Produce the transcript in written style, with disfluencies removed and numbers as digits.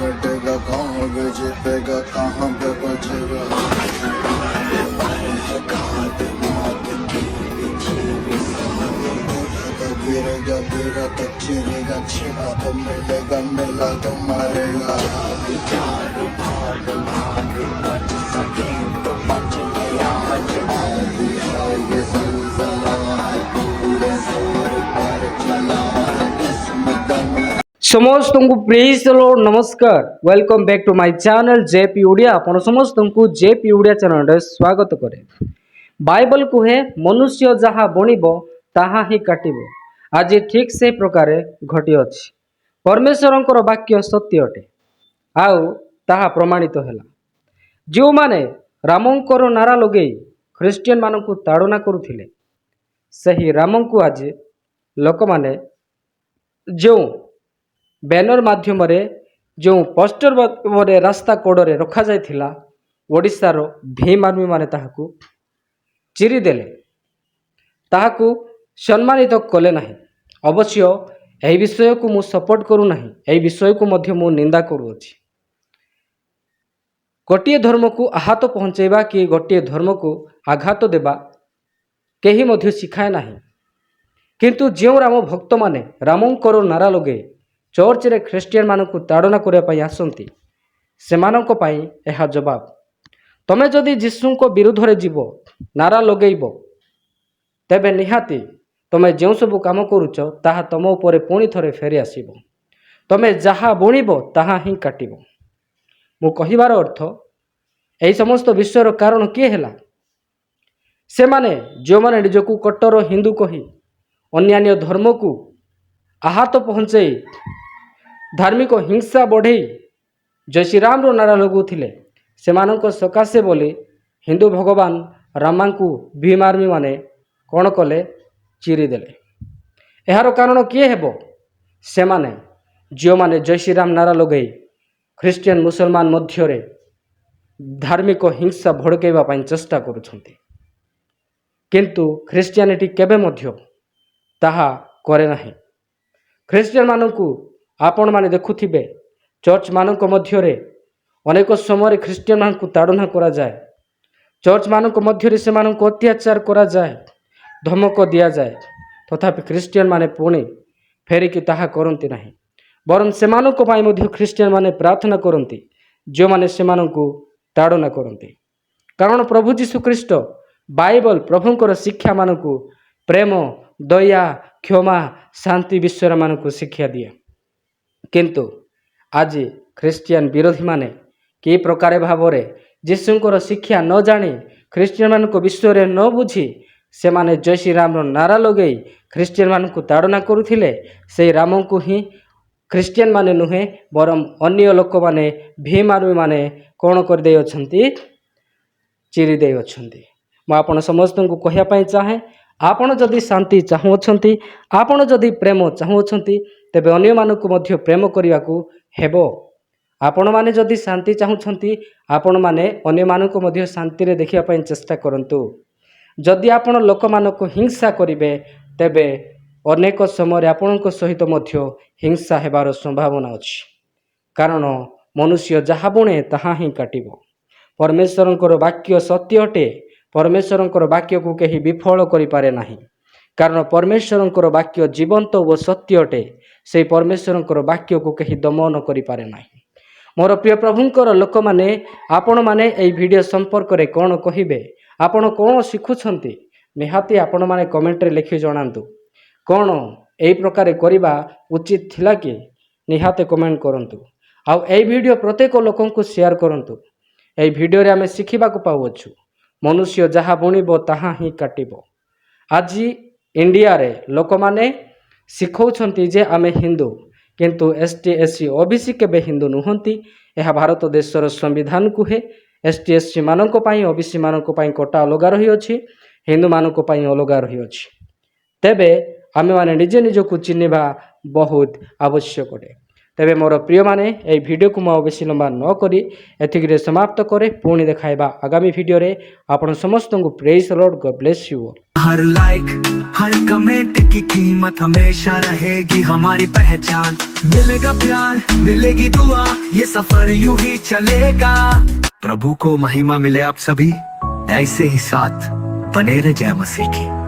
कटेगा कहाँ बजेगा कहाँ पे बजेगा गिरेगा गिरा तो चिरेगा छिपा तो मिलेगा मिला तो मारेगा भाग भाग बच सके तो बच गया ये ज़लज़ला है पूरे जोर पर चला किस्मत में। समस्त प्रेज द लॉर्ड नमस्कार welcome back to my channel JP Odia आपण समस्त जेपी ओडिया चैनल स्वागत करे। बाइबल कहे मनुष्य जहाँ बुणिबो ताहा ही काटिबो। आज ठीक से प्रकार घटी अछि। परमेश्वरंकर वाक्य सत्य अटे आउ ताहा प्रमाणित हैला। जो माने रामंकर नारा लगे ख्रिस्टियन मानकु ताड़ना करुथिले सही रामंकु आज लोक माने जो बैनर माध्यम जो पोस्टर भाव रास्ता कोड़े रखा जाइथिला ओडिशार भीम आर्मी माने ताहाकु चिरीदेले ताहाकु सम्मानित कले नाही। अवश्य यह विषय को मु सपोर्ट करू नाही, यह विषय को मध्य मु निंदा करूअछि। गोटे धर्म को आहत पहुँचेबा कि गोटे धर्म को आघात देबा केही मध्य शिखाए नाही। किंतु जो राम भक्त माने रामंकर नारा लगे चर्च रे ख्रिस्टियन मानकु ताड़ना करने आसती सेमानंको पाई यह जवाब। तमे जदि जीशु को विरुद्ध रे जीव नारा लगेब तेबे निहाती तमे जो सब काम करुच ताहा तम उपरे पुणी थरे फेरी आसीबो। तमे जहाँ बुणिब ताहा ही काटिब। मु कहिबार अर्थ यही समस्त विषयर कारण किए हैला से माने जो माने निजकु कट्टर हिंदू कही अन्यान्य धर्म को आहत पहुँचे धार्मिक हिंसा बढ़े जय श्री राम रो नारा लगुथिले सेमानंक सकाशे बोली हिंदू भगवान रामांकु भीम आर्मी माने कौन कले चिरीदेले। यार कारण किए हेबो से माने जो माने जय श्री राम नारा लगे ख्रिस्टियन मुसलमान मध्य धार्मिक हिंसा भड़केबा पाई चेष्टा करुछंती किंतु ख्रिस्टियानिटी केबे मध्य ताहा करे नाही। ख्रिस्टियन मानकु आपण माने देखुथिबे चर्च मानक मध्यरे अनेक समय ख्रिस्टियन मानकु ताड़ना करा जाए। चर्च मानक मध्यरे से मानकु अत्याचार करा जाए, धमक दिया जाए, तथापि ख्रिस्टियन माने पुणी फेरिकी ताहा करती नहीं। बरं से मानक पाई मध्य ख्रिस्टियन माने प्रार्थना करती जो माने से मानकु ताड़ना करती। कारण प्रभु जीशु ख्रीष्ट बाइबल प्रभुंकर शिक्षा मानकु प्रेम दया क्षमा शांति विश्वर मानकु शिक्षा दिए। किंतु आज ख्रिस्टियन विरोधी माने कि प्रकार भाव जीशुंकर शिक्षा न जानी ख्रिस्टियन मानक विश्व न बुझी से माने जय श्री राम नारा लगे ख्रिस्टियन मानक ताड़ना करुथिले से राम को ही ख्रिस्टियन माने नुहे बरम अन्य लोक माने भीम आर्मी माने कौन कर दे अछंती चिरी दे अछंती। मु आपण समस्त को कहया पई चाहे आपण जदि शांति चाहूछंती आपण जदि प्रेम चाहूछंती तेबे अन्य मानकु मध्य प्रेम करिवाकू हेबो। आपण माने जदि शांति चाहूछंती आपण माने अन्य मानकु मध्य शांति रे देखिया पई चेष्टा करंतु। जदि आपण लोक मानकु हिंसा करिवे तेबे अनेक समय आपणक सहित मध्य हिंसा हेबार संभावना अछि। कारण मनुष्य जहाँ बुणे ताहा ही काटिबो। परमेश्वरंकर वाक्य सत्य अटे। परमेश्वरंकर वाक्य को कहीं विफल करि पारे नाही। कारण परमेश्वरंकर वाक्य जीवंत व सत्य अटे। से परमेश्वरंकर वाक्य को कहीं दमन करि पारे नाही। मोर प्रिय प्रभुंकर लोक माने आपण माने एई वीडियो संपर्क रे कोन कहिबे आपण कोन शिखुछंती निहाती आपण माने कमेंट रे लिखि जणांतु। कोन एई प्रकार करिबा उचित थिला कि निहाते कमेंट करंतु। आउ एई वीडियो प्रत्येक लोकन को शेयर करंतु। एई वीडियो रे हमें शिखिबा को पाउछु मनुष्य जहाँ बुणिब ताहा ही काटिब। आज इंडिया रे लोक माने शिखौछंती जे आमे हिंदू किंतु एसटी एससी ओबीसी केबे हिंदू नुहंती। यह भारत देशर संविधान कुहे एसटी एससी मानक पाई ओबीसी मानक पाई कोटा अलगा रही अछि, हिंदू मानक पाई अलगा रही अछि। तेबे आमे माने निजे निजको चिन्हिबा बहुत आवश्यक अटे। तेबे मोर प्रिय माने ए वीडियो को मो बेसी लंबा न करी एथिगरे समाप्त करे पुणी देखाइबा आगामी वीडियो रे आपण समस्त को praise the Lord God bless you. Her like her comment की कीमत हमेशा रहेगी हमारी पहचान। मिलेगा प्यार, मिलेगी दुआ, ये सफर यूं ही चलेगा। प्रभु को महिमा मिले आप सभी, ऐसे ही साथ बने रहे जय मसीह की।